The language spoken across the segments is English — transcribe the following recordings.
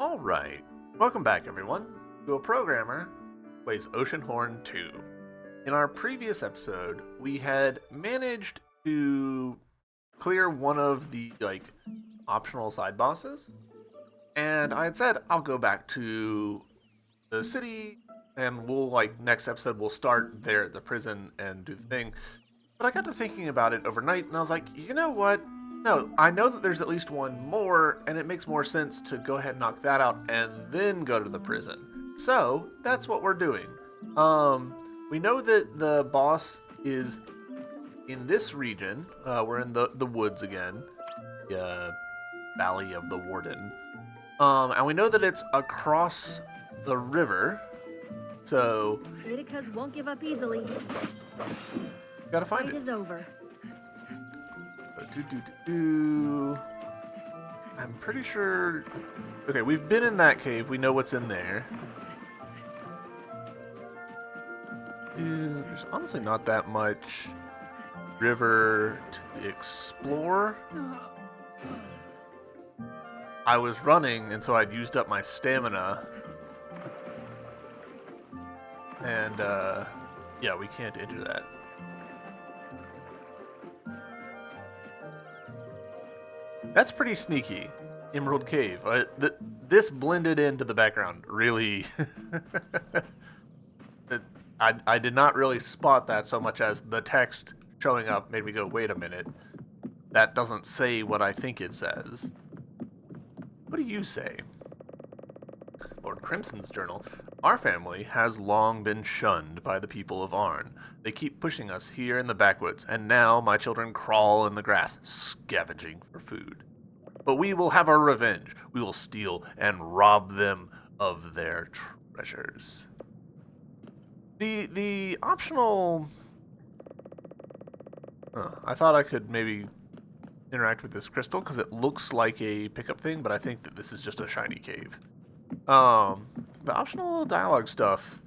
Alright, welcome back everyone to A Programmer Plays Oceanhorn 2. In our previous episode, we had managed to clear one of the, optional side bosses, and I had said I'll go back to the city, and we'll, next episode we'll start there at the prison and do the thing. But I got to thinking about it overnight, and I was like, you know what? No, I know that there's at least one more, and it makes more sense to go ahead and knock that out and then go to the prison. So, that's what we're doing. We know that the boss is in this region. We're in the woods again. The Valley of the Warden. And we know that it's across the river. So... Lyticas won't give up easily. Gotta find Fight it. is over. I'm pretty sure... Okay, we've been in that cave. We know what's in there. There's honestly not that much river to explore. I was running, and so I'd used up my stamina. And, yeah, we can't enter that. That's pretty sneaky. Emerald Cave. This blended into the background really... I did not really spot that so much as the text showing up made me go, wait a minute. That doesn't say what I think it says. What do you say? Lord Crimson's journal. Our family has long been shunned by the people of Arn. They keep pushing us here in the backwoods, and now my children crawl in the grass, scavenging for food. But we will have our revenge. We will steal and rob them of their treasures. The optional... I thought I could maybe interact with this crystal, because it looks like a pickup thing, but I think that this is just a shiny cave. The optional dialogue stuff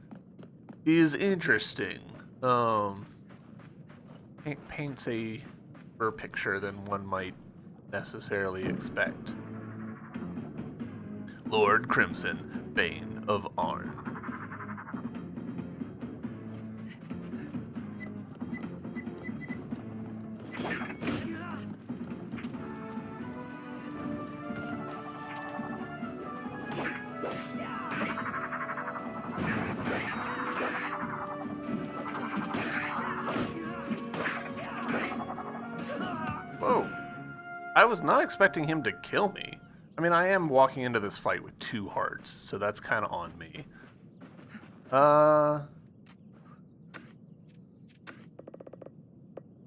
is interesting. Paints a better picture than one might necessarily expect. Lord Crimson, Bane of Arn. Whoa. I was not expecting him to kill me. I mean, I am walking into this fight with 2 hearts, so that's kind of on me.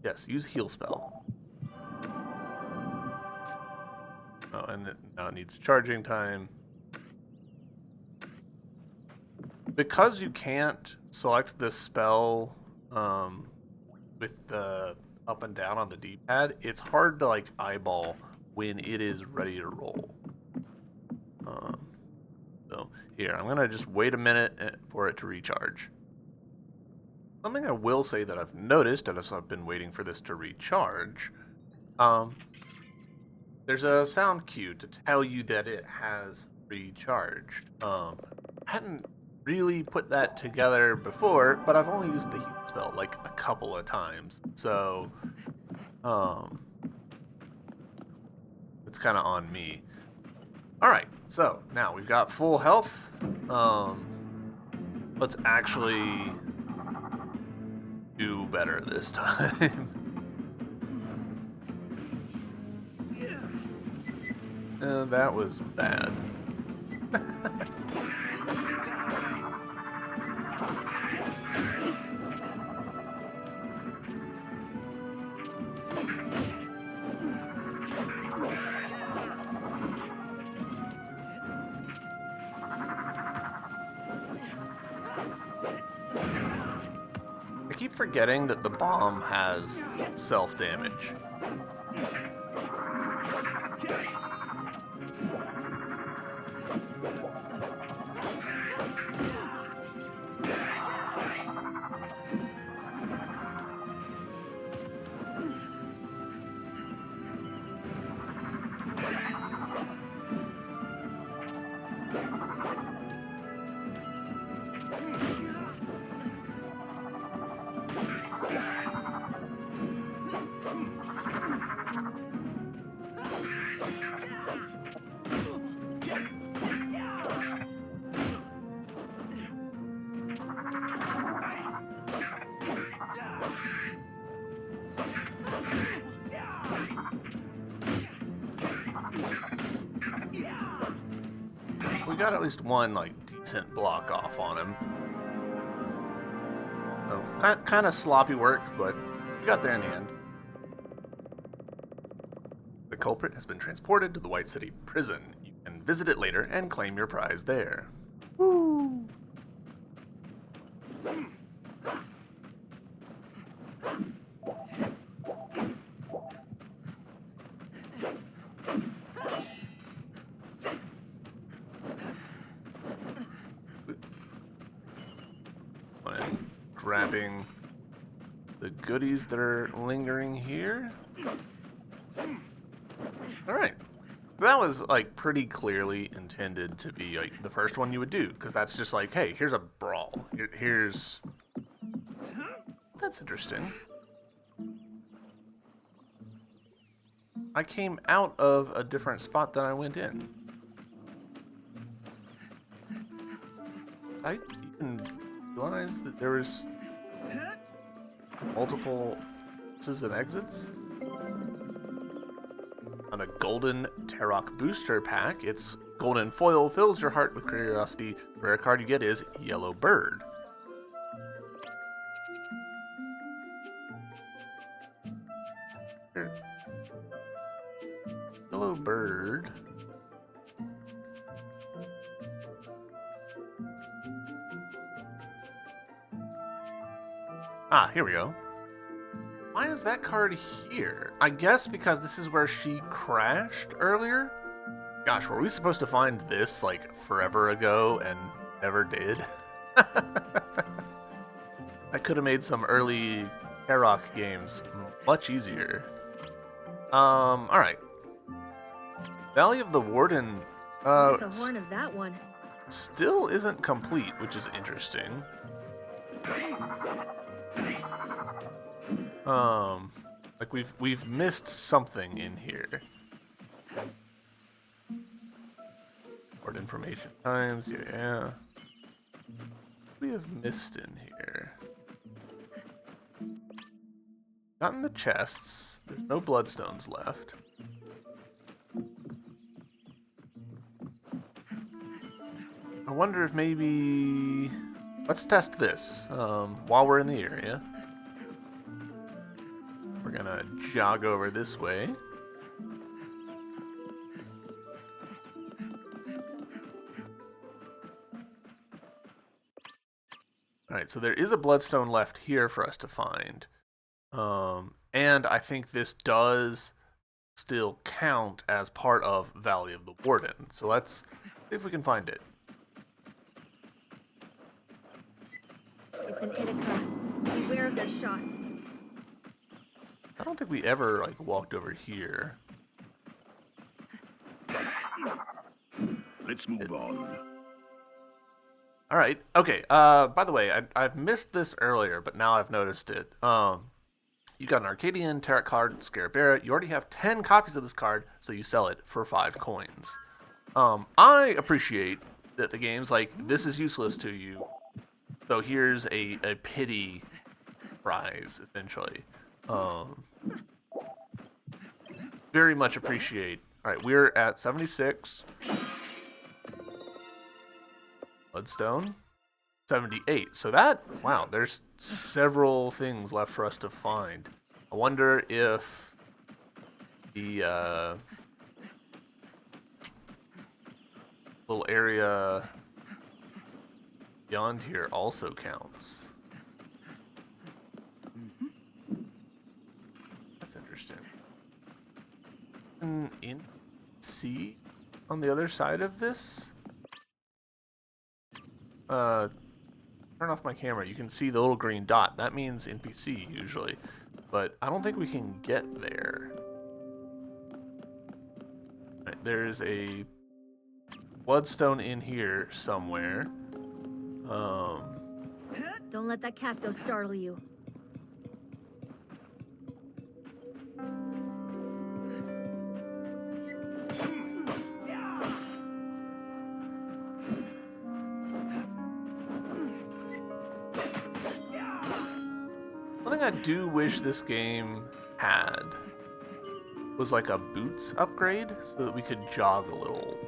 Yes, use heal spell. Oh, and it now needs charging time. Because you can't select this spell with the up and down on the D-pad, it's hard to eyeball when it is ready to roll. So here, I'm gonna just wait a minute for it to recharge. Something I will say that I've noticed as I've been waiting for this to recharge, there's a sound cue to tell you that it has recharged. I hadn't really put that together before, but I've only used the heal spell a couple of times, so it's kind of on me. Alright, so now we've got full health. Let's actually do better this time. That was bad. I keep forgetting that the bomb has self-damage. got at least one, like, decent block off on him. So, kind of sloppy work, but we got there in the end. The culprit has been transported to the White City prison. You can visit it later and claim your prize there. Woo! Grabbing the goodies that are lingering here. Alright. That was, like, pretty clearly intended to be, like, the first one you would do, because that's just like, hey, here's a brawl. Here's... That's interesting. I came out of a different spot than I went in. I even realized that there was multiple entrances and exits. On a golden Tarok booster pack, its golden foil fills your heart with curiosity. The rare card you get is Yellow Bird. Here. Yellow Bird. Ah, here we go. Why is that card here? I guess because this is where she crashed earlier? Gosh, were we supposed to find this, like, forever ago and never did? I could have made some early Tarok games much easier. Alright. Valley of the Warden, The horn of that one. still isn't complete, which is interesting. Like we've missed something in here. Word information times, yeah. We have missed in here. Gotten the chests. There's no bloodstones left. I wonder if maybe... Let's test this while we're in the area. We're gonna jog over this way. Alright, so there is a bloodstone left here for us to find. And I think this does still count as part of Valley of the Warden. So let's see if we can find it. It's an Ithaca. Beware of their shots. I don't think we ever, like, walked over here. Let's move on. Alright, okay, by the way, I've missed this earlier, but now I've noticed it. You got an Arcadian Tarot card, Scarabera. You already have 10 copies of this card, so you sell it for 5 coins. I appreciate that the game's like, this is useless to you, so here's a pity prize, essentially. Very much appreciate. Alright, we're at 76. Bloodstone. 78. So that, wow, there's several things left for us to find. I wonder if the little area beyond here also counts. That's interesting. In C on the other side of this? Turn off my camera. You can see the little green dot. That means NPC usually, but I don't think we can get there. Right, there's a bloodstone in here somewhere. Don't let that cacto startle you. One thing I do wish this game had was like a boots upgrade so that we could jog a little.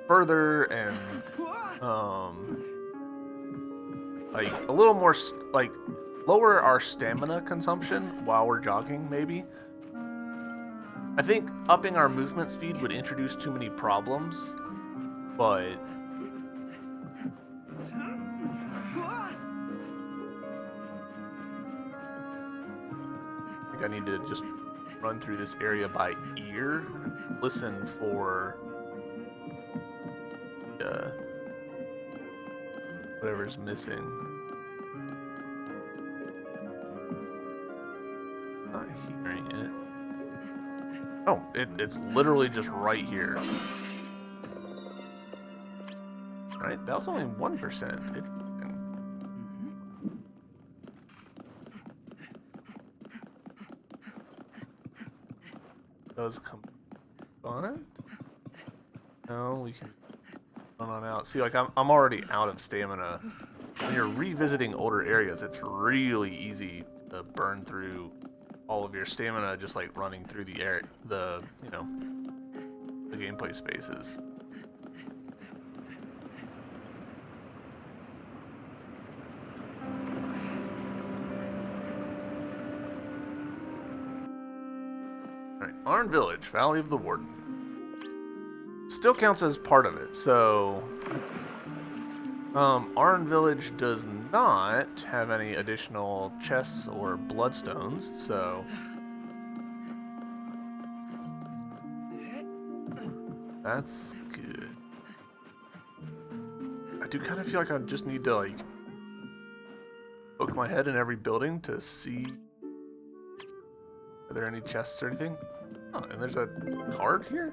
further and like a little more like lower our stamina consumption while we're jogging, maybe. I think upping our movement speed would introduce too many problems, but I think I need to just run through this area by ear, listen for whatever's missing. Not hearing it. Oh, it's literally just right here. Right, that was only 1%. Does come on it? No, we can run on out. See, like I'm already out of stamina. When you're revisiting older areas, it's really easy to burn through all of your stamina just like running through the air, the gameplay spaces. Alright, Arn Village, Valley of the Warden. Still counts as part of it, so Arn Village does not have any additional chests or bloodstones, so that's good. I do kind of feel like I just need to like poke my head in every building to see are there any chests or anything. Oh, and there's a card here.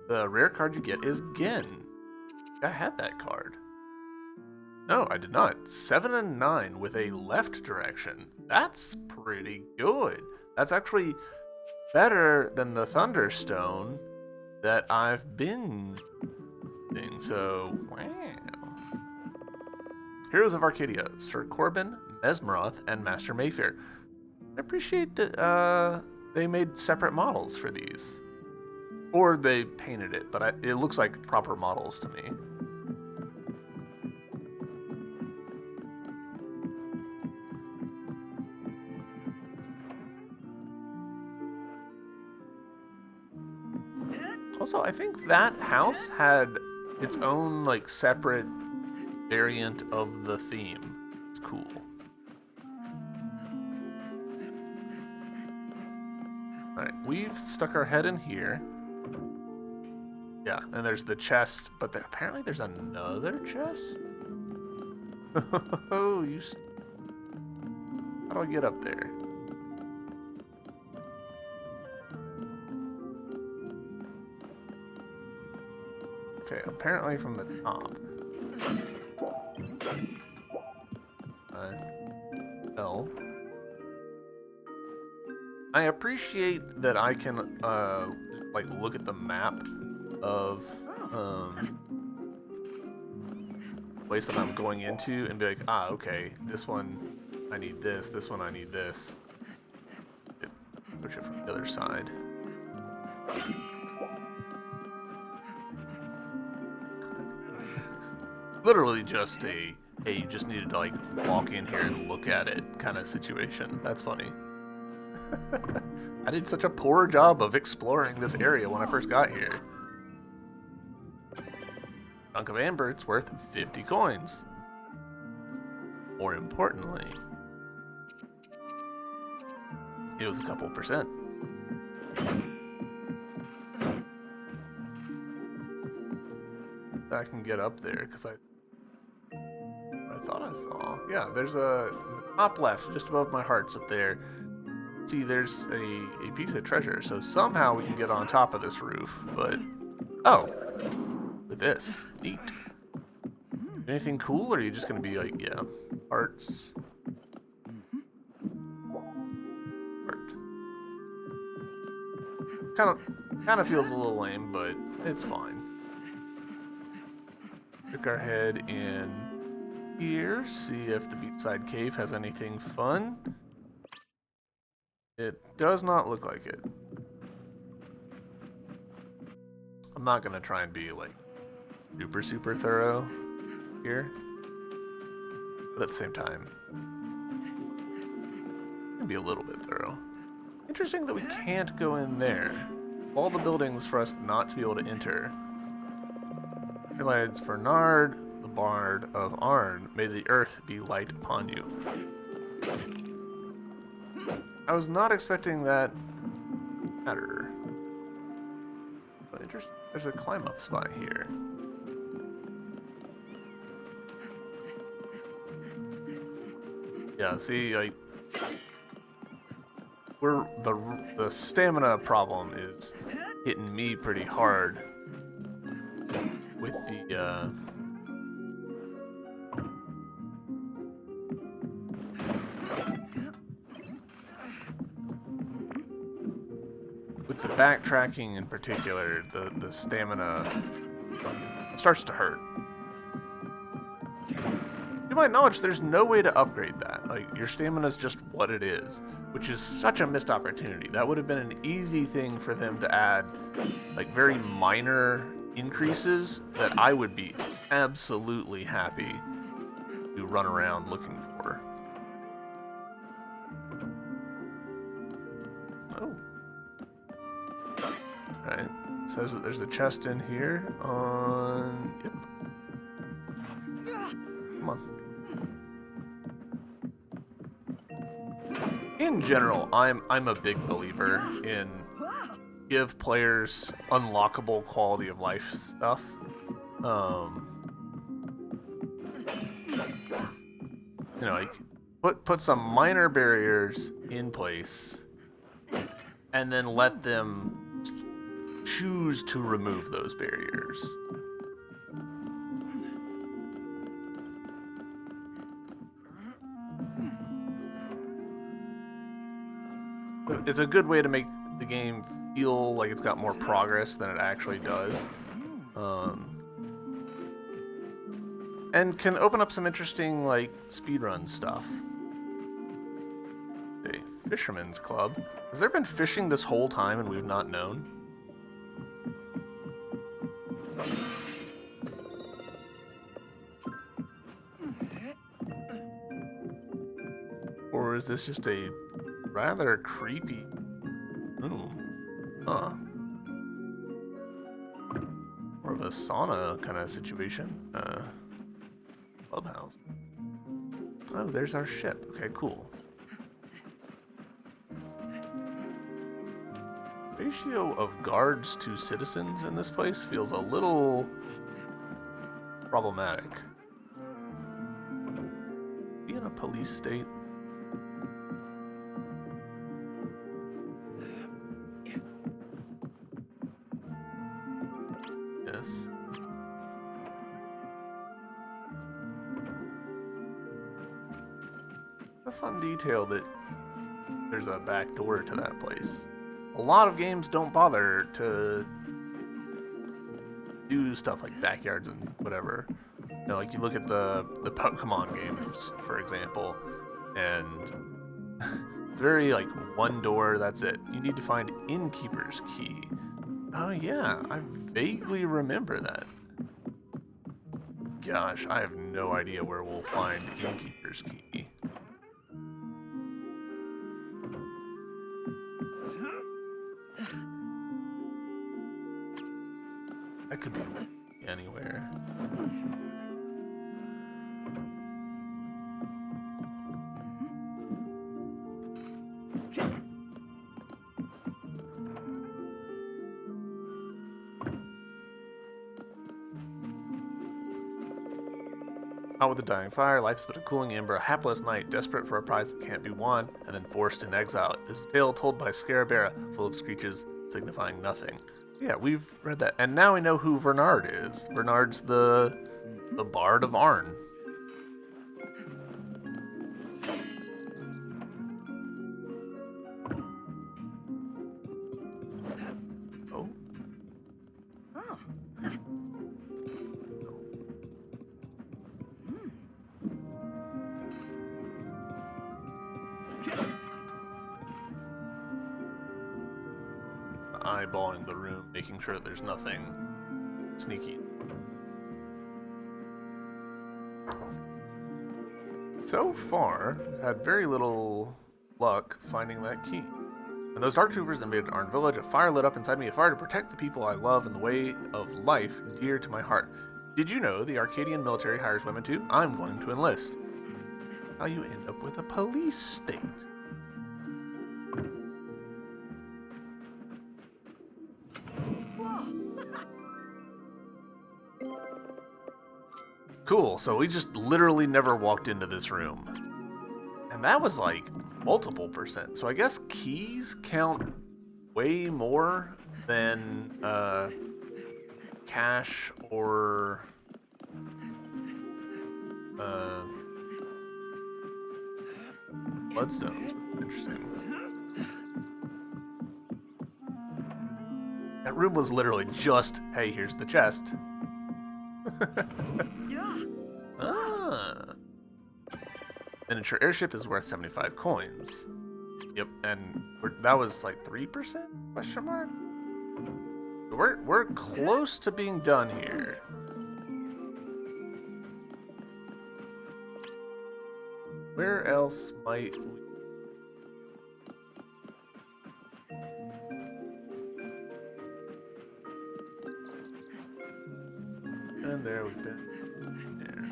The rare card you get is Gen. I had that card. No, I did not. 7 and 9 with a left direction. That's pretty good. That's actually better than the Thunderstone that I've been doing. So, wow. Heroes of Arcadia, Sir Corbin, Mesmeroth, and Master Mayfair. I appreciate that they made separate models for these. Or they painted it, but it looks like proper models to me. Also, I think that house had its own like separate variant of the theme. It's cool. Alright, we've stuck our head in here. Yeah, and there's the chest, but apparently there's another chest? Oh, how do I get up there? Okay, apparently from the top. L. I appreciate that I can, like, look at the map of, place that I'm going into and be like, ah, okay, this one I need this one I need this. Push it from the other side. Literally just a, hey, you just needed to like walk in here and look at it kind of situation. That's funny. I did such a poor job of exploring this area when I first got here. Chunk of amber, it's worth 50 coins. More importantly, it was a couple percent. I can get up there because I thought I saw. Yeah, there's a top left, just above my heart's up there. See, there's a piece of treasure, so somehow we can get on top of this roof, but oh, with this, neat. Anything cool, or are you just gonna be like, yeah, hearts? Heart. Kind of feels a little lame, but it's fine. Stick our head in here, see if the beachside cave has anything fun. It does not look like it. I'm not gonna try and be like super thorough here, but at the same time, can be a little bit thorough. Interesting that we can't go in there. All the buildings for us not to be able to enter. Realize Bernard, the Bard of Arn, may the earth be light upon you. I was not expecting that matter. But interesting, there's a climb up spot here. Yeah, see, like, the stamina problem is hitting me pretty hard with the backtracking in particular. The stamina starts to hurt. To my knowledge, there's no way to upgrade that. Like, your stamina is just what it is, which is such a missed opportunity. That would have been an easy thing for them to add, like, very minor increases that I would be absolutely happy to run around looking for. Oh. Right. It says that there's a chest in here on... Yep. Come on. In general, I'm a big believer in give players unlockable quality of life stuff. You know, like put some minor barriers in place, and then let them choose to remove those barriers. It's a good way to make the game feel like it's got more progress than it actually does. And can open up some interesting, like, speedrun stuff. Okay, Fisherman's Club. Has there been fishing this whole time and we've not known? Or is this just a rather creepy room? Huh. More of a sauna kind of situation. Clubhouse. Oh, there's our ship. Okay, cool. Ratio of guards to citizens in this place feels a little problematic. Be in a police state? Yes. A fun detail that there's a back door to that place. A lot of games don't bother to do stuff like backyards and whatever. You know, like you look at the Pokemon games, for example, and it's very like one door, that's it. You need to find Innkeeper's Key. Oh yeah, I vaguely remember that. Gosh, I have no idea where we'll find Innkeeper's Key. That could be anywhere. Out with the dying fire, life's but a cooling ember, a hapless knight, desperate for a prize that can't be won, and then forced in exile. This tale told by Scarabera, full of screeches signifying nothing. Yeah, we've read that. And now we know who Bernard is. Bernard's the Bard of Arn. Oh. eyeballing the room, making sure that there's nothing sneaky. So far, we've had very little luck finding that key. When those dark troopers invaded Arn Village, a fire lit up inside me, a fire to protect the people I love and the way of life dear to my heart. Did you know the Arcadian military hires women too? I'm going to enlist. How you end up with a police state. Cool, so we just literally never walked into this room. And that was like multiple percent. So I guess keys count way more than cash or bloodstones. Interesting. That room was literally just, hey, here's the chest. Ah. Miniature airship is worth 75 coins. Yep, and that was like 3%? Question mark? We're close to being done here. Where else might we? And there we've been. There.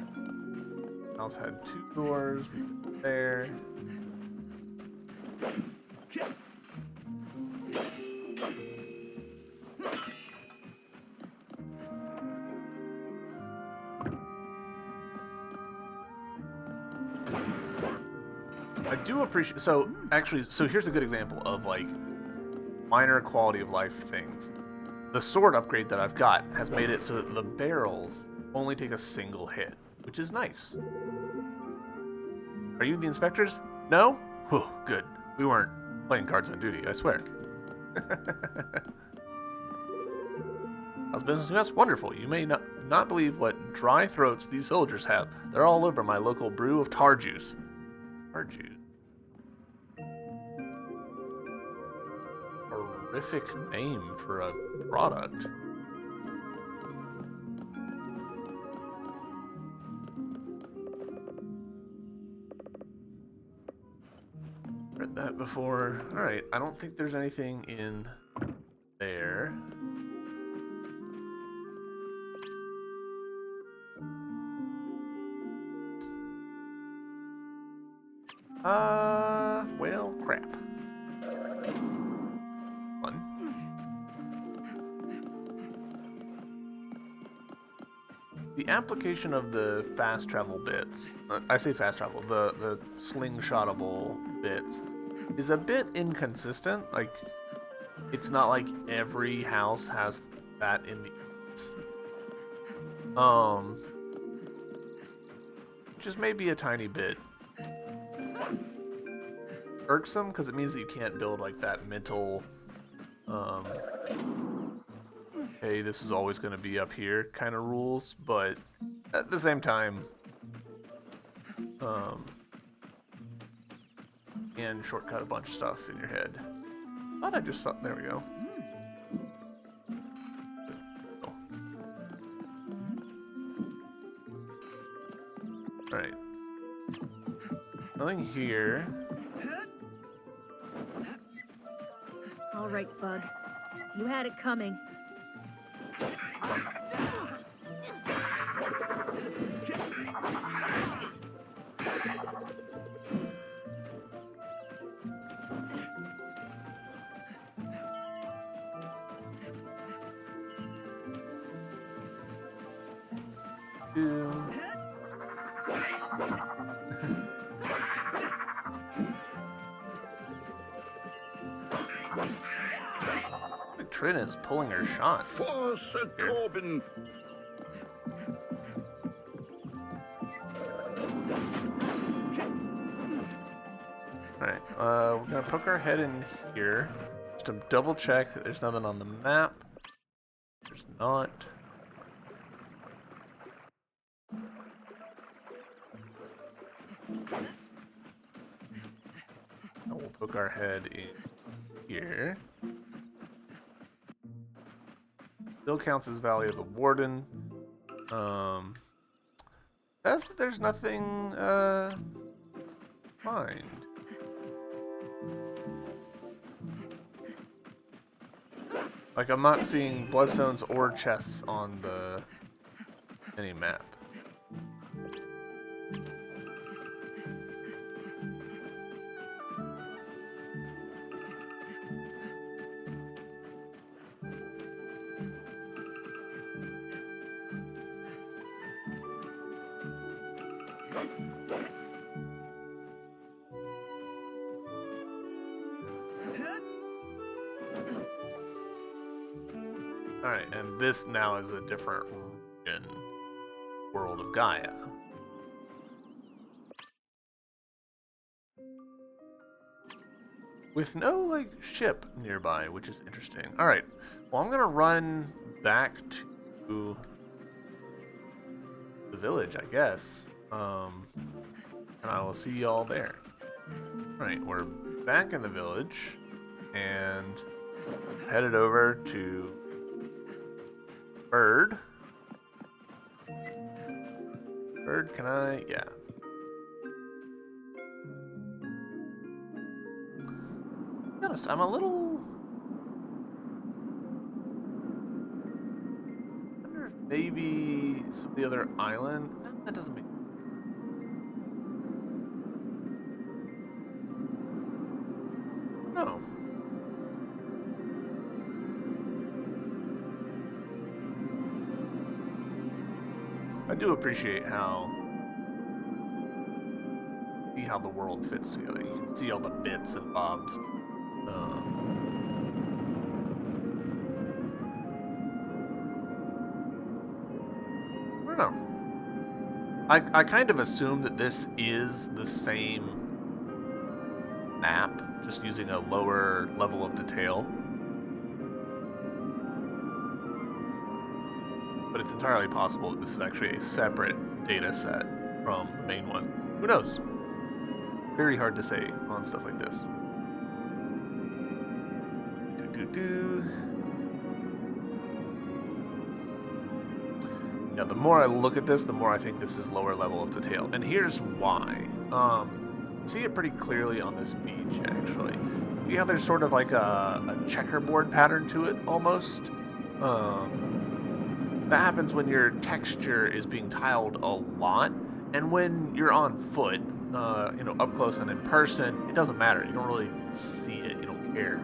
House had 2 doors. We've been there. I do appreciate. So actually, here's a good example of like minor quality of life things. The sword upgrade that I've got has made it so that the barrels only take a single hit, which is nice. Are you the inspectors? No? Whew, good. We weren't playing cards on duty, I swear. How's business, US? Wonderful. You may not believe what dry throats these soldiers have. They're all over my local brew of tar juice. Tar juice. Horrific name for a product. Read that before. Alright, I don't think there's anything in there. Well, crap. Fun. The application of the fast travel bits, I say fast travel, the slingshotable bits, is a bit inconsistent. Like, it's not like every house has that in the just maybe a tiny bit irksome, because it means that you can't build like that mental hey, this is always going to be up here kind of rules, but at the same time and shortcut a bunch of stuff in your head. Thought I just saw, there we go. Alright. Nothing here. All right, Bug. You had it coming. Trin is pulling her shots. For Sir Corbin. Alright, we're gonna poke our head in here just to double check that there's nothing on the map. There's not. We'll poke our head in here. Still counts as Valley of the Warden. Says that there's nothing, find. Like, I'm not seeing bloodstones or chests on the any map. Alright, and this now is a different region, world of Gaia. With no, like, ship nearby, which is interesting. Alright, well, I'm gonna run back to the village, I guess. And I will see y'all there. Alright, we're back in the village, and headed over to Bird. Bird, can I? Yeah. To be honest, I'm a little... I wonder if maybe some of the other island... No, that doesn't make... No. I do appreciate see how the world fits together. You can see all the bits and bobs. I don't know. I kind of assume that this is the same map, just using a lower level of detail. But it's entirely possible that this is actually a separate data set from the main one. Who knows? Very hard to say on stuff like this. Yeah, the more I look at this, the more I think this is lower level of detail. And here's why. See it pretty clearly on this beach, actually. See how there's sort of like a checkerboard pattern to it, almost? That happens when your texture is being tiled a lot, and when you're on foot, up close and in person, it doesn't matter. You don't really see it. You don't care.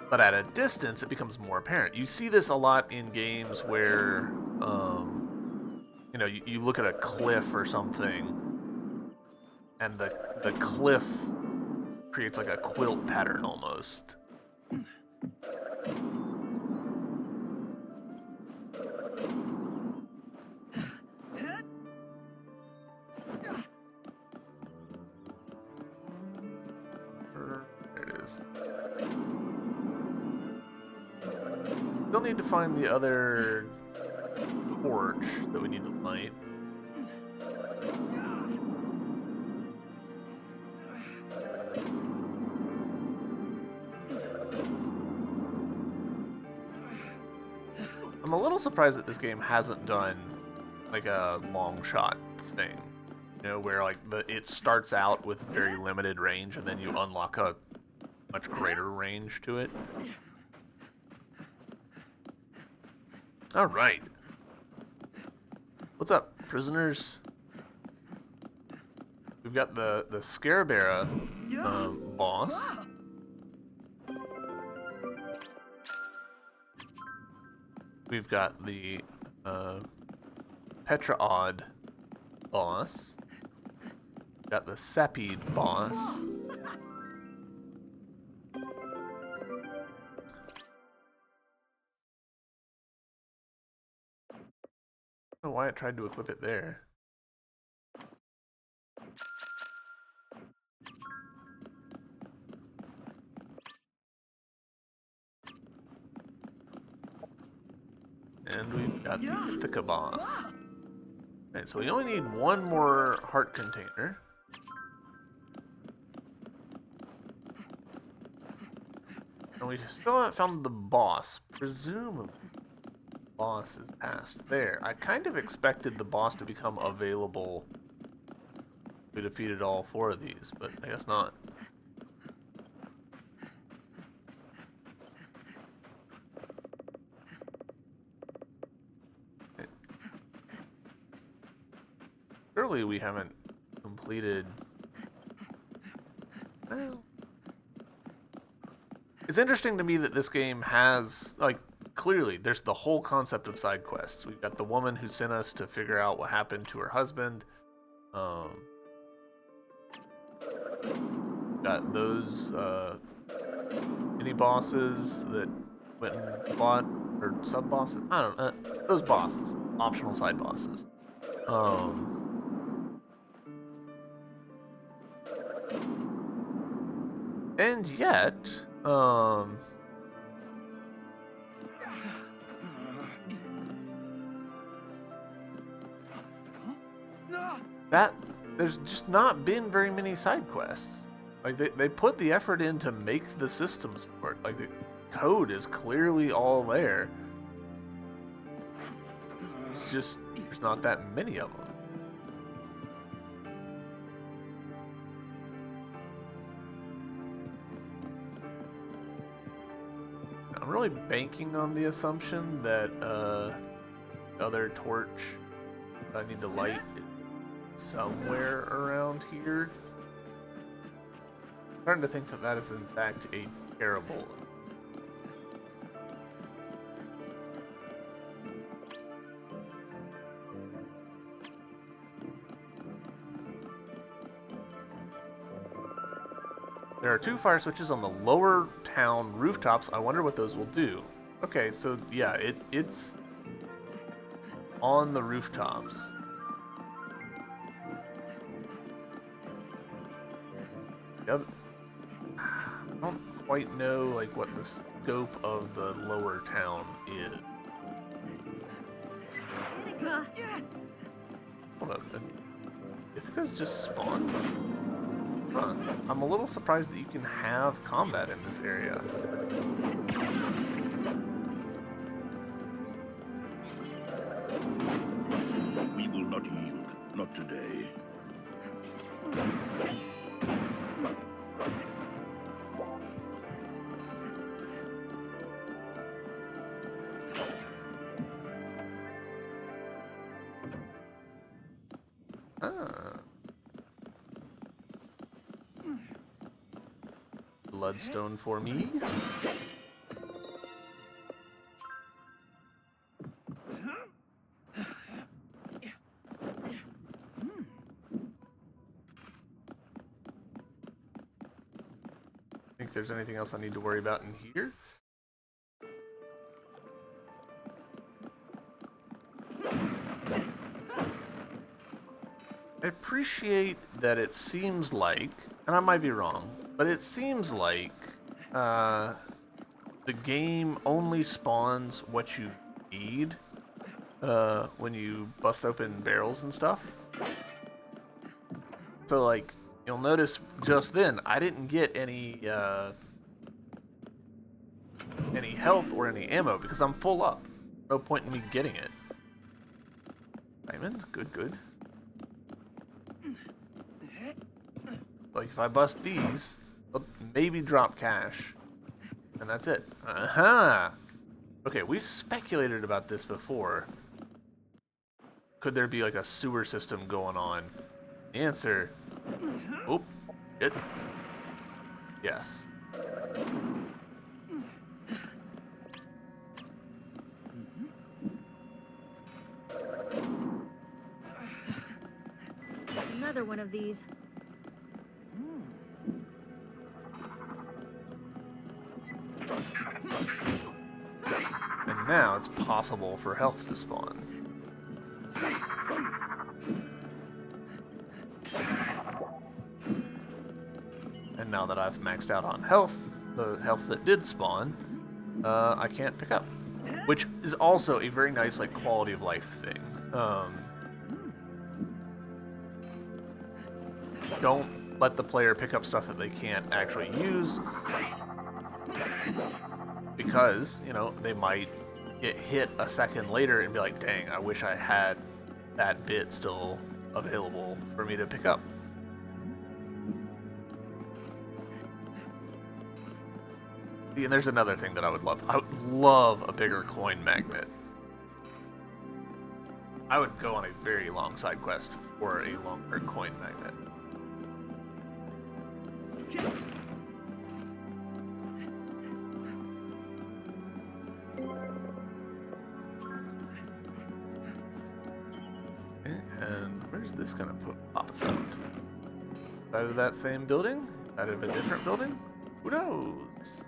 But at a distance, it becomes more apparent. You see this a lot in games where, you look at a cliff or something, and the cliff creates like a quilt pattern almost. Still need to find the other torch that we need to light. I'm a little surprised that this game hasn't done like a long shot thing, where like it starts out with very limited range and then you unlock a much greater range to it. All right. What's up, prisoners? We've got the Scarabera boss. We've got the Petraod boss. We've got the Sepide boss. I don't know why it tried to equip it there. And we've got the Ithaca boss. Alright, so we only need one more heart container. And we still haven't found the boss. Presumably, the boss is past there. I kind of expected the boss to become available. We defeated all 4 of these, but I guess not. Surely we haven't completed... Well... It's interesting to me that this game has, like, clearly, there's the whole concept of side quests. We've got the woman who sent us to figure out what happened to her husband. Got those mini bosses that went and fought, or sub bosses. I don't know. Those bosses, optional side bosses. And yet, that there's just not been very many side quests. Like they put the effort in to make the systems work. Like the code is clearly all there. It's just there's not that many of them. I'm really banking on the assumption that the other torch I need to light is somewhere around here. I'm starting to think that that is in fact a terrible. There are 2 fire switches on the lower town rooftops. I wonder what those will do. Okay, so yeah, it's on the rooftops. I don't quite know like what the scope of the lower town is. Hold up, Ithaca's just spawned? Huh. I'm a little surprised that you can have combat in this area. We will not yield, not today. Bloodstone for me. Think there's anything else I need to worry about in here? I appreciate that it seems like, and I might be wrong, but it seems like the game only spawns what you need when you bust open barrels and stuff. So like, you'll notice just then, I didn't get any health or any ammo because I'm full up. No point in me getting it. Diamond, good, good. Like if I bust these, I'll maybe drop cash, and that's it. Okay, we speculated about this before. Could there be like a sewer system going on? Answer. Oh, it. Yes. Another one of these. And now it's possible for health to spawn. And now that I've maxed out on health, the health that did spawn, I can't pick up. Which is also a very nice like quality of life thing. Don't let the player pick up stuff that they can't actually use. because, you know, they might get hit a second later and be like, dang, I wish I had that bit still available for me to pick up. And there's another thing that I would love. I would love a bigger coin magnet. I would go on a very long side quest for a longer coin magnet. And where's this gonna pop us out? Out of that same building? Out of a different building? Who knows?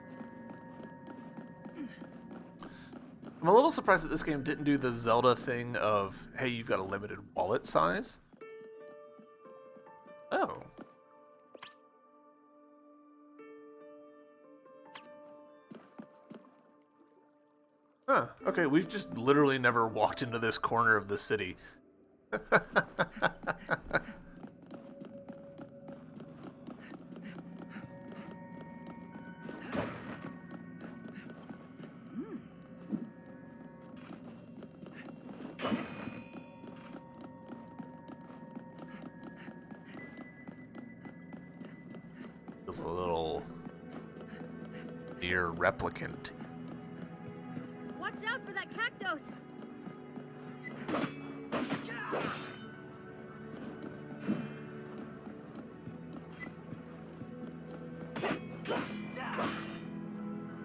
I'm a little surprised that this game didn't do the Zelda thing of, hey, you've got a limited wallet size. Oh. Huh, okay, we've just literally never walked into this corner of the city. Feels a little near replicant. Watch out for that cactus!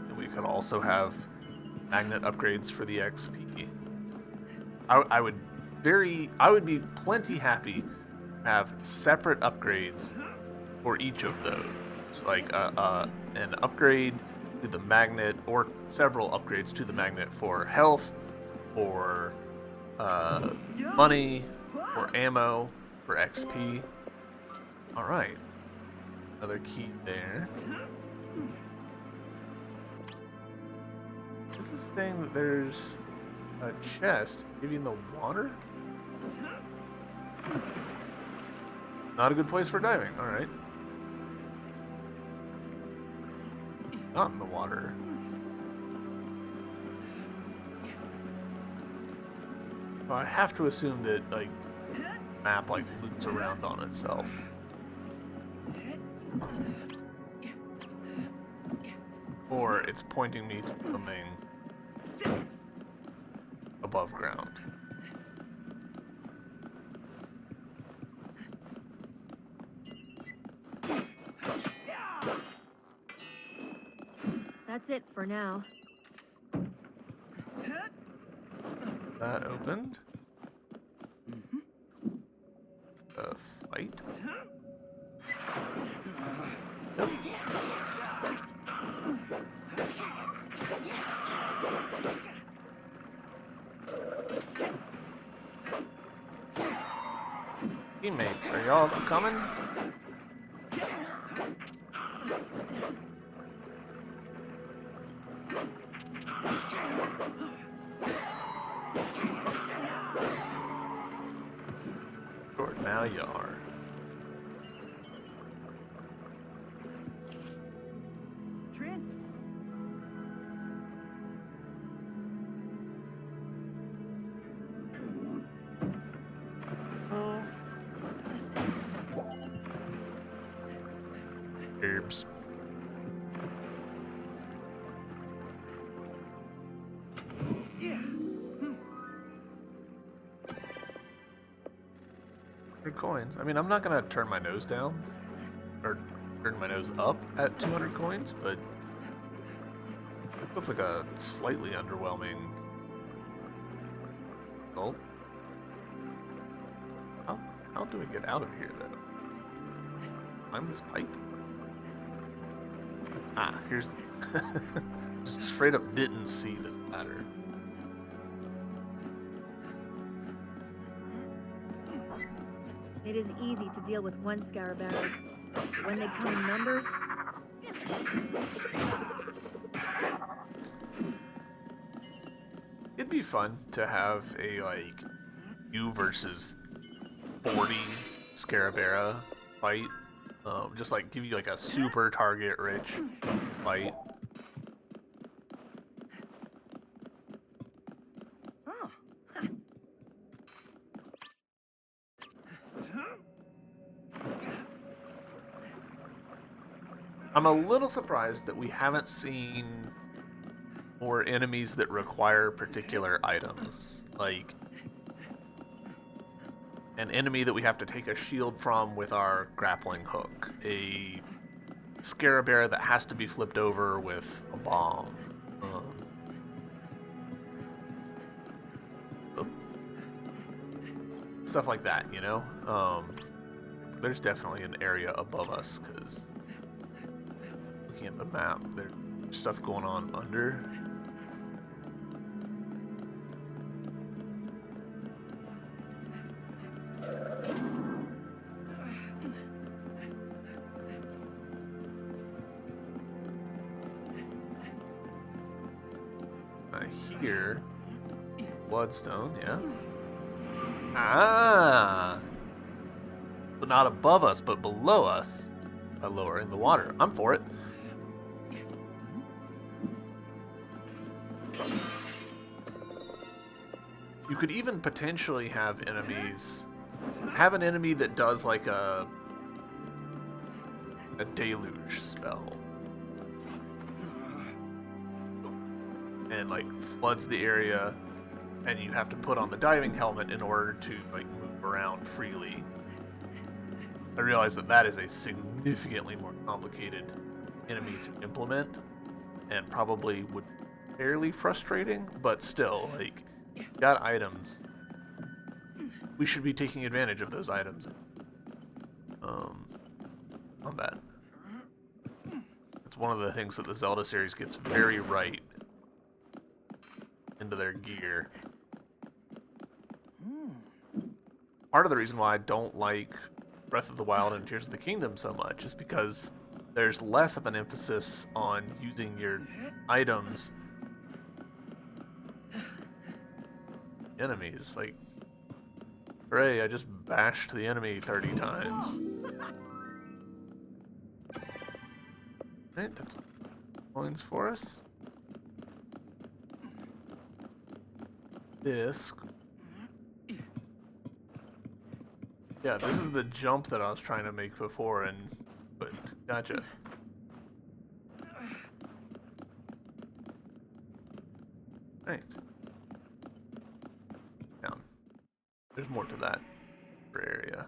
And we could also have magnet upgrades for the XP. I would be plenty happy to have separate upgrades for each of those. Like an upgrade to the magnet, or several upgrades to the magnet for health, for money, for ammo, for XP. Alright. Another key there. This is saying that there's a chest giving the water? Not a good place for diving. Alright. Not in the water. Well, I have to assume that, like, the map, like, loops around on itself. Or it's pointing me to something above ground. That's it for now. That opened. A fight. Nope. Teammates, are y'all coming? Sure, now you are. Trin? Oh. Herbs. Yeah. Good coins. I mean, I'm not gonna turn my nose down, or turn my nose up at 200 coins, but it feels like a slightly underwhelming result. How do we get out of here, though? Climb this pipe? Ah, here's... Just straight up didn't see this ladder. It is easy to deal with one Scarabary. When they come in numbers, It'd be fun to have a, like, you versus 40 Scarabera fight. Just, like, give you, like, a super target-rich fight. I'm a little surprised that we haven't seen more enemies that require particular items. Like an enemy that we have to take a shield from with our grappling hook. A scarabæi that has to be flipped over with a bomb. Stuff like that, you know? There's definitely an area above us, because looking at the map, there's stuff going on under. I hear bloodstone, yeah. Ah! But not above us, but below us. Lower in the water. I'm for it. You could even potentially have enemies. Have an enemy that does like a deluge spell. And like floods the area, and you have to put on the diving helmet in order to like move around freely. I realize that that is a significantly more complicated enemy to implement, and probably would be fairly frustrating, but still, like, got items. We should be taking advantage of those items. Combat. It's one of the things that the Zelda series gets very right into their gear. Part of the reason why I don't like Breath of the Wild and Tears of the Kingdom so much is because there's less of an emphasis on using your items. Enemies, like, hooray, I just bashed the enemy 30 times. Right, that's coins for us. Disc. Yeah, this is the jump that I was trying to make before, but gotcha. Right. Down. There's more to that area.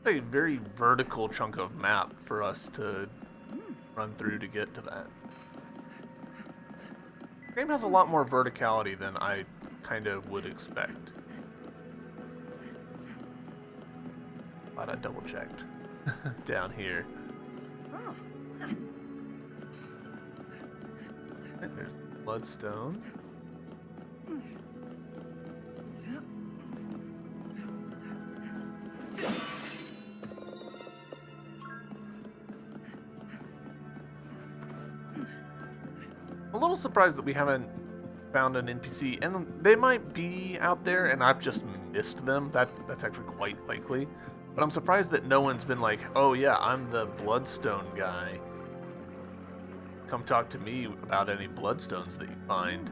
A very vertical chunk of map for us to run through to get to that. The game has a lot more verticality than I kind of would expect. Glad I double checked down here. And there's the bloodstone. A little surprised that we haven't found an NPC, and they might be out there and I've just missed them. That's actually quite likely. But I'm surprised that no one's been like, oh yeah, I'm the bloodstone guy. Come talk to me about any bloodstones that you find.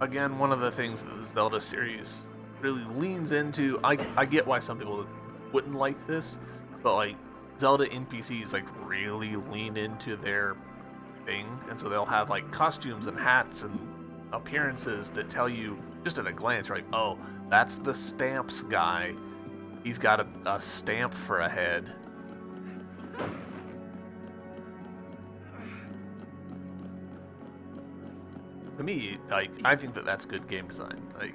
Again, one of the things that the Zelda series really leans into, I get why some people wouldn't like this, but like Zelda NPCs like really lean into their thing, and so they'll have like costumes and hats and appearances that tell you just at a glance, right? Oh, that's the stamps guy. He's got a stamp for a head. To me, like, I think that that's good game design. Like,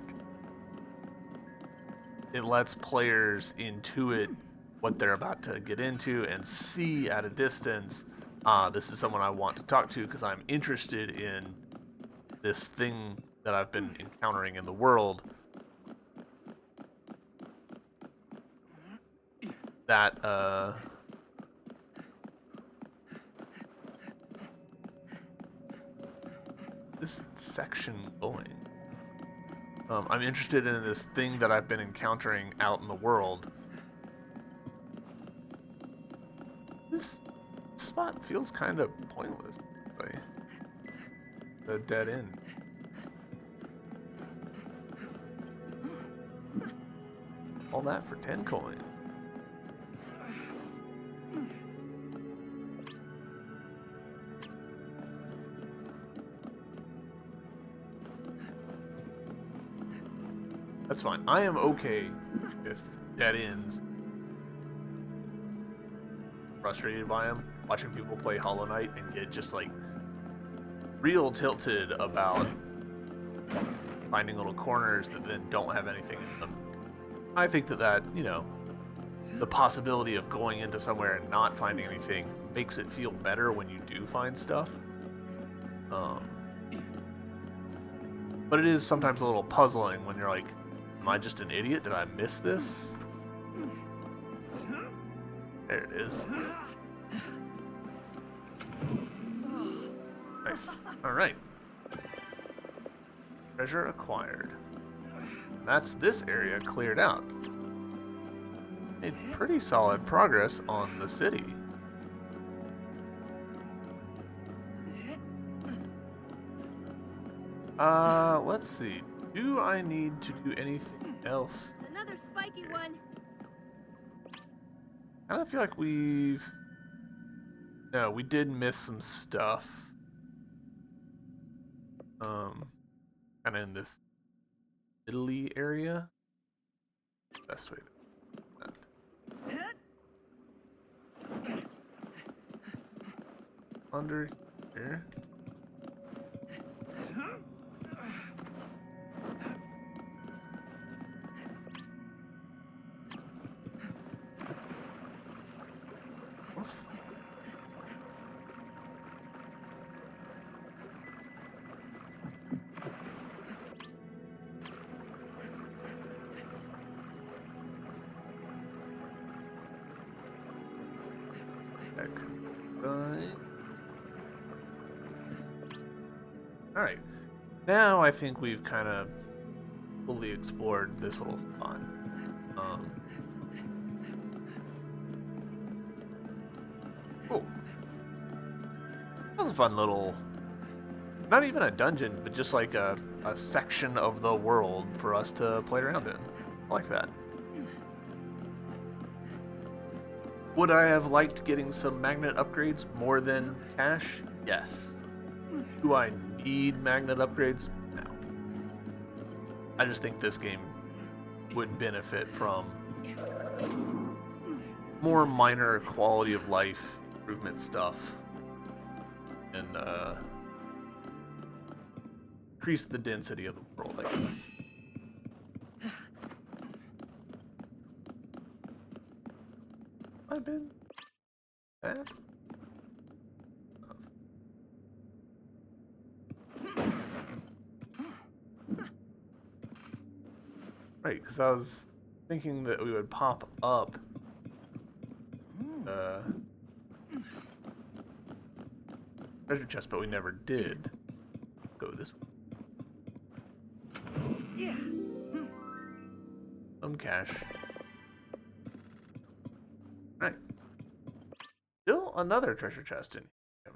it lets players intuit what they're about to get into and see at a distance, this is someone I want to talk to because I'm interested in this thing that I've been encountering in the world. That, this section going. I'm interested in this thing that I've been encountering out in the world. This spot feels kind of pointless. Like, the dead end. All that for 10 coins. That's fine. I am okay with dead ends. Frustrated by them. Watching people play Hollow Knight and get just like real tilted about finding little corners that then don't have anything in them. I think that, you know, the possibility of going into somewhere and not finding anything makes it feel better when you do find stuff. But it is sometimes a little puzzling when you're like, am I just an idiot? Did I miss this? There it is. Nice. Alright. Treasure acquired. That's this area cleared out. Made pretty solid progress on the city. Let's see. Do I need to do anything else? Another spiky one. I don't feel like we've... No, we did miss some stuff. Kind of in this Italy area. Best way to do that. Under here. Alright, now I think we've kind of fully explored this little spot. Oh, that was a fun little, not even a dungeon, but just like a section of the world for us to play around in. I like that. Would I have liked getting some magnet upgrades more than cash? Yes. Do I need magnet upgrades? No. I just think this game would benefit from more minor quality of life improvement stuff and increase the density of the world, I guess. I've been bad. Right, because I was thinking that we would pop up treasure chest, but we never did. Go this way. Yeah. Some cash. Right. Still another treasure chest in here.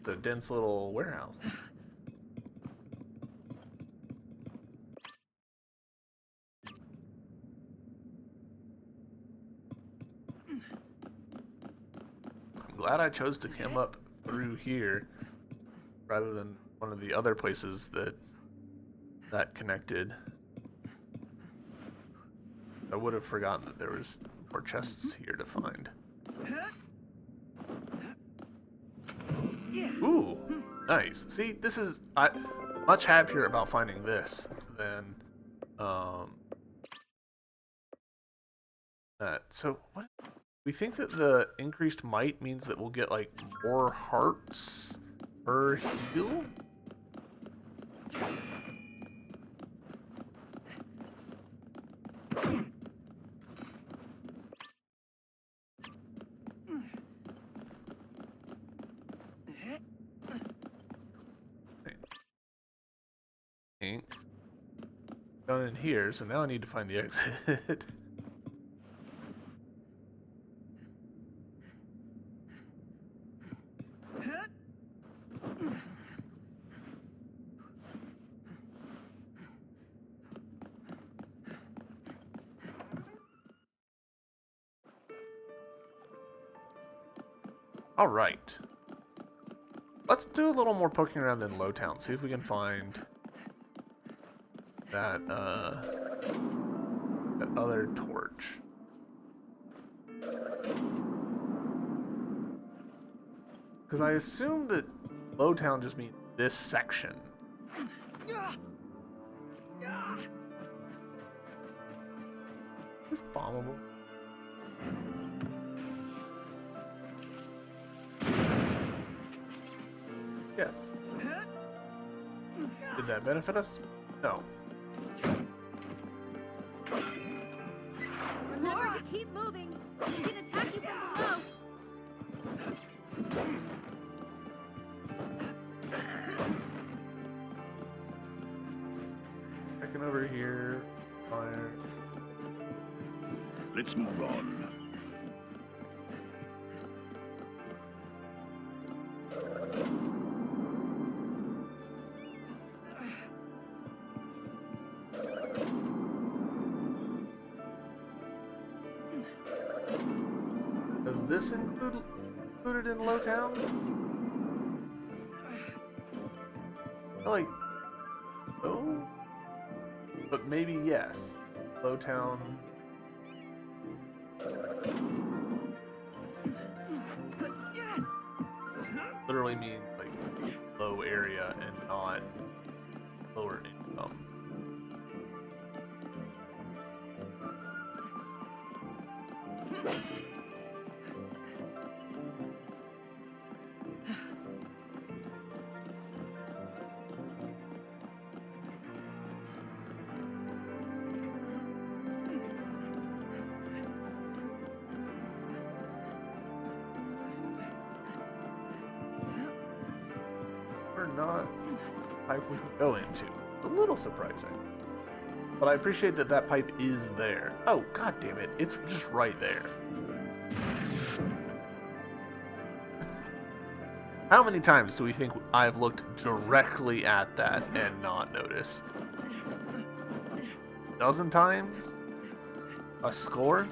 The dense little warehouse. I'm glad I chose to come up through here rather than one of the other places that connected. I would have forgotten that there was more chests here to find. Ooh, nice. See, this is much happier about finding this than that. So what? We think that the increased might means that we'll get like more hearts per heal. Ink. Down in here, so now I need to find the exit. Alright. Let's do a little more poking around in Lowtown, see if we can find that, that other torch. Because I assume that Lowtown just means this section. Is this bombable? Yes. Did that benefit us? No. Remember to keep moving. He can attack you from below. Checking over here. Fire. Let's move on. Does this included in Lowtown? I feel like no, but maybe yes. Lowtown. Literally means like low area and not lower income. Or not pipe we could go into. A little surprising. But I appreciate that that pipe is there. Oh, god damn it. It's just right there. How many times do we think I've looked directly at that and not noticed? A dozen times? A score?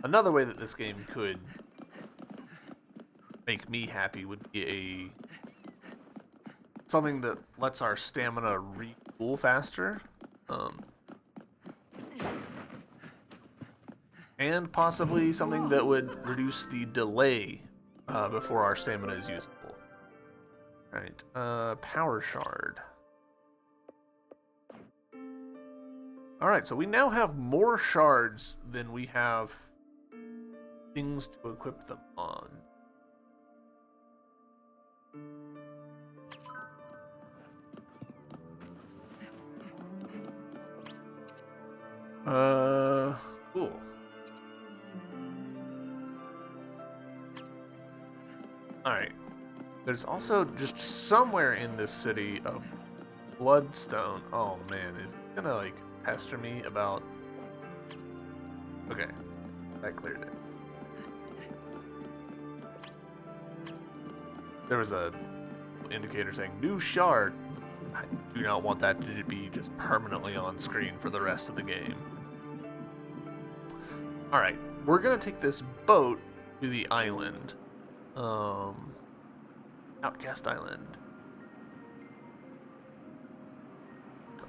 Another way that this game could make me happy would be something that lets our stamina refuel faster, and possibly something that would reduce the delay before our stamina is usable. All right, power shard. All right, so we now have more shards than we have things to equip them on. Cool. Alright. There's also just somewhere in this city a bloodstone. Oh man, is it gonna like pester me about... Okay, that cleared it. There was a indicator saying new shard. I do not want that to be just permanently on screen for the rest of the game. Alright, we're gonna take this boat to the island. Outcast Island.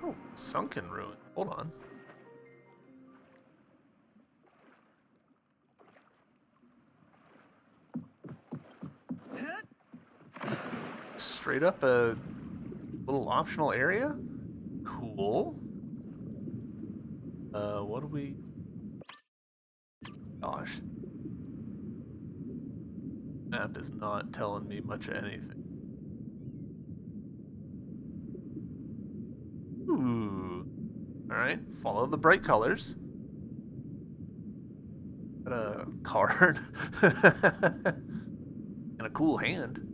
Oh, sunken ruin. Hold on. Straight up a little optional area? Cool. What do we... Gosh. Map is not telling me much of anything. Ooh. Alright, follow the bright colors. Got a card. And a cool hand.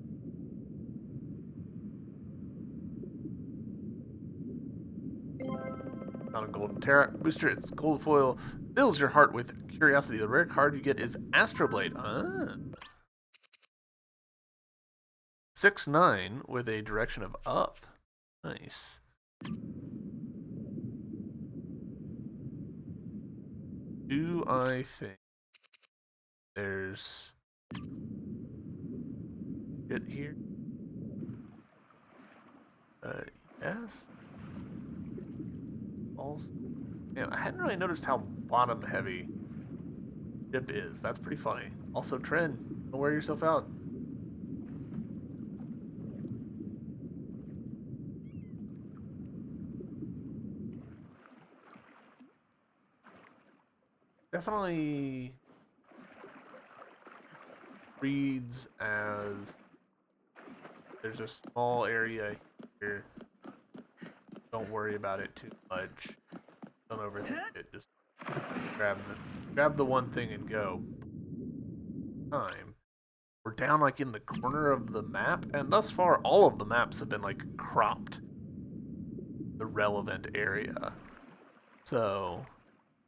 Found a golden Terra booster. Its gold foil fills your heart with curiosity. The rare card you get is Astroblade. Ah. 6/9 with a direction of up. Nice. Do I think There's it here. Yes. Also, man, I hadn't really noticed how bottom heavy ship is. That's pretty funny. Also, Trin, don't wear yourself out. Definitely reads as there's a small area here. Don't worry about it too much. Don't overthink it. Just grab the one thing and go. Time. We're down like in the corner of the map, and thus far all of the maps have been like cropped the relevant area. So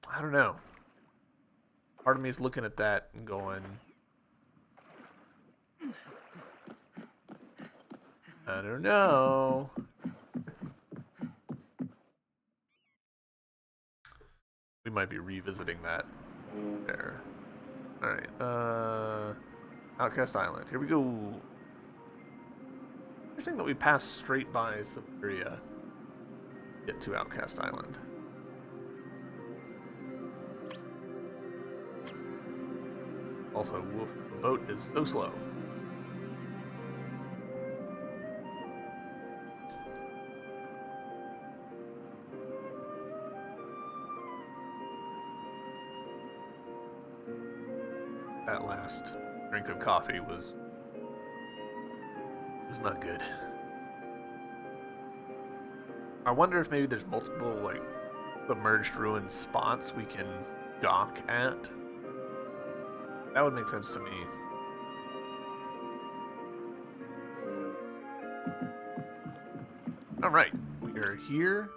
I don't know. Part of me is looking at that and going, I don't know. We might be revisiting that there. Alright, Outcast Island. Here we go. Interesting that we passed straight by Siberia. Get to Outcast Island. Also, woof, the boat is so slow. That last drink of coffee was not good. I wonder if maybe there's multiple like submerged ruin spots we can dock at. That would make sense to me. Alright, we are here.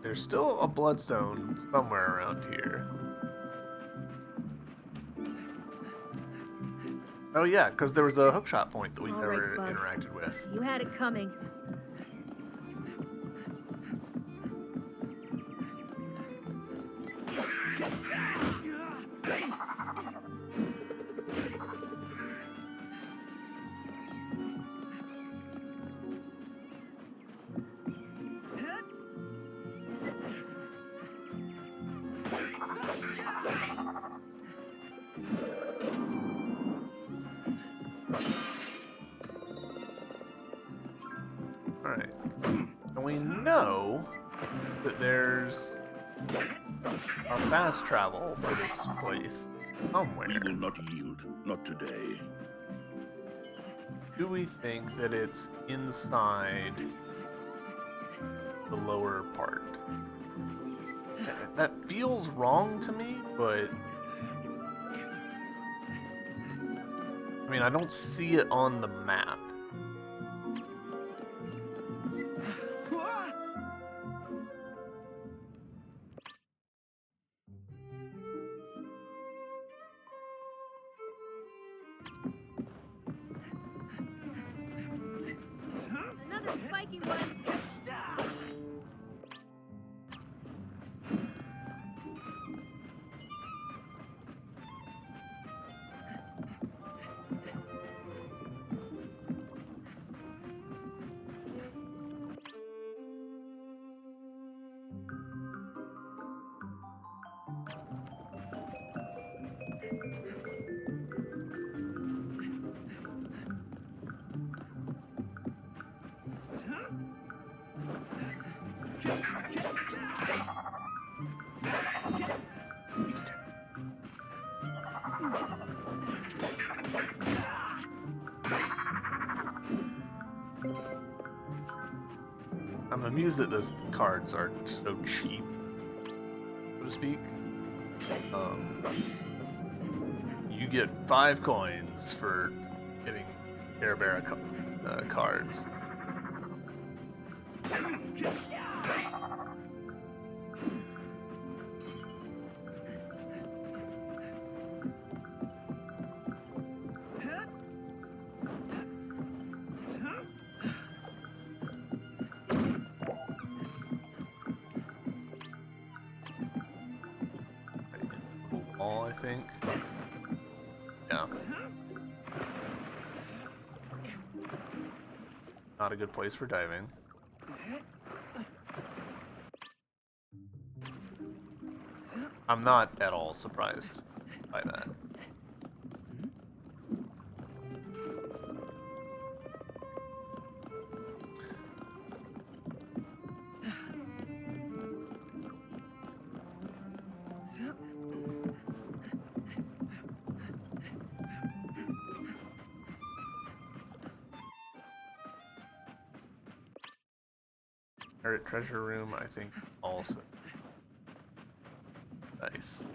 There's still a bloodstone somewhere around here. Oh yeah, because there was a hookshot point that we never interacted with. You had it coming. Alright. And we know that there's a fast travel for this place somewhere. We will not yield. Not today. Do we think that it's inside the lower part? That feels wrong to me, but I mean, I don't see it on the map. Another spiky one. I'm amused that those cards are so cheap, so to speak. You get 5 coins for getting Care Bear cards. Wall, I think. Yeah. Not a good place for diving. I'm not at all surprised by that. Pirate treasure room, I think, also. Nice.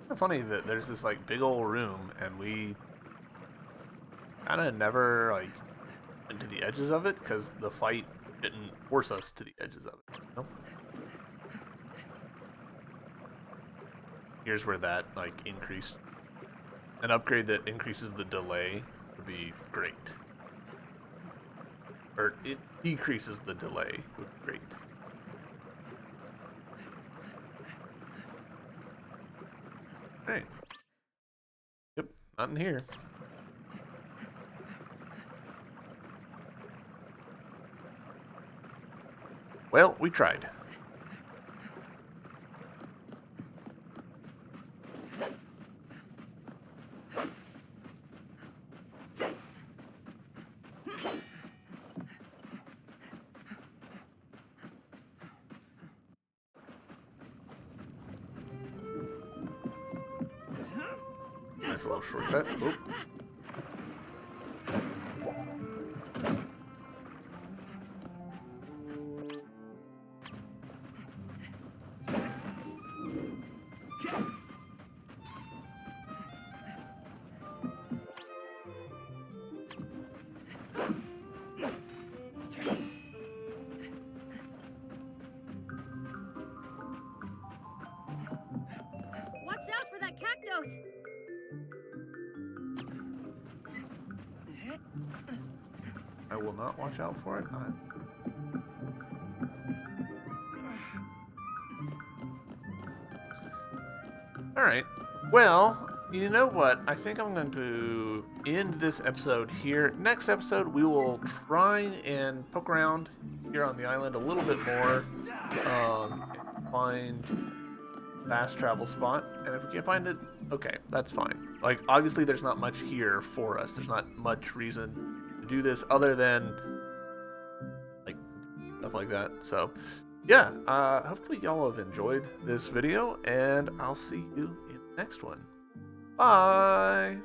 It's funny that there's this like big old room and we kind of never like went to the edges of it because the fight didn't force us to the edges of it. You know? Here's where that like increased, an upgrade that increases the delay would be great. Or it decreases the delay would be great. Hey. Yep, not in here. Well, we tried. Nice little shortcut. Oop. Watch out for that cactus! I will not watch out for it. Alright. Well, you know what? I think I'm going to end this episode here. Next episode, we will try and poke around here on the island a little bit more. Find fast travel spot. And if we can't find it, okay, that's fine. Like, obviously there's not much here for us. There's not much reason to do this other than, like, stuff like that. So, yeah, hopefully y'all have enjoyed this video, and I'll see you in the next one. Bye!